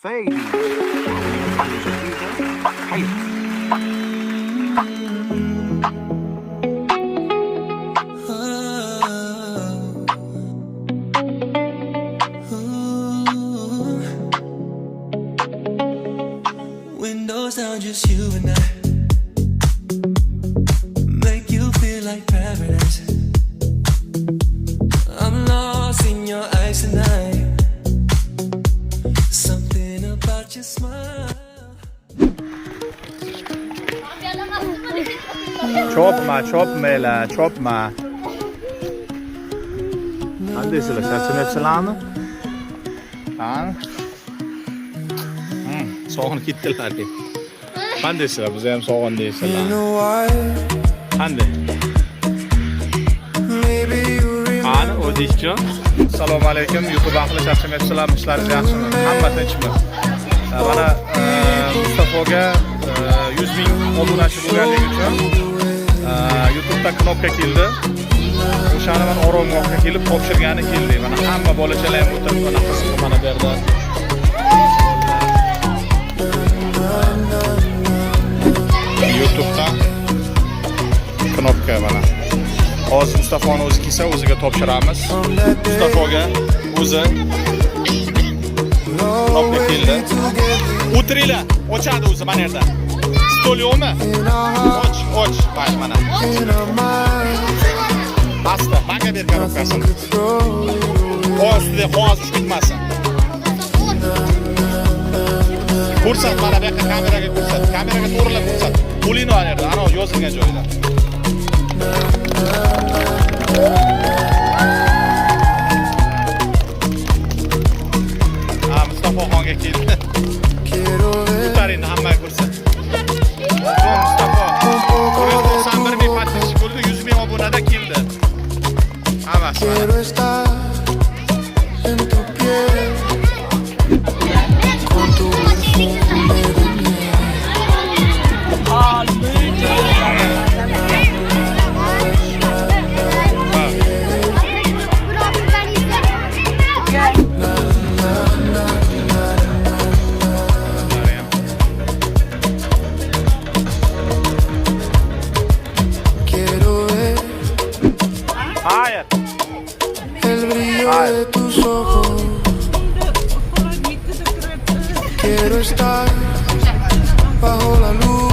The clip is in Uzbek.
fading. Hayır. Windows down, just you and I. Make you feel like paradise. I'm lost in your eyes tonight. Something about your smile. Chopma. Andaysizlar, charchamayapsizlarmi? Ha? Sog'inib ketdilar deb. Qandaysizlar? Biz ham sog'in deysizlar. Qanday? Qani, o'zingizchi? Assalomu alaykum. YouTube ahli charchamayapsizlarmi? Ishlaringiz yaxshimi? Hamma tinchmi? Mana Mustafoga 100,000 obunachi bo'lganligi uchun YouTube'da knopka keldi. O'shani men oromgohga kelib topshirgani keldi. Mana hamma bolachalar ham o'tirib mana qiziqib mana bu yerda. YouTube'da knopka mana. Hozir Mustafoni o'zi kelsa, o'ziga topshiramiz. Mustafoga o'zi knopka keldi. O'tiringlar, ochadi o'zi mana yerda. Stol yo'qmi? Och, bak mana. Asta, menga ber korobkasini. Ustida qog'oz tushib ketmasin. Ko'rsat, mana bu yoqqa kameraga ko'rsat. Kameraga to'g'rilab ko'rsat. Qo'lingni ol yerda, ana yozilgan joyda. Mustafa xonga keldi. Ko'taringni hammaga ko'rsat. Mustafa 91,000 podpисчик bo'ldi, 100,000 obunada keldi. Hammasi. Hayır. El brillo de tus ojos. Quiero estar bajo la luz.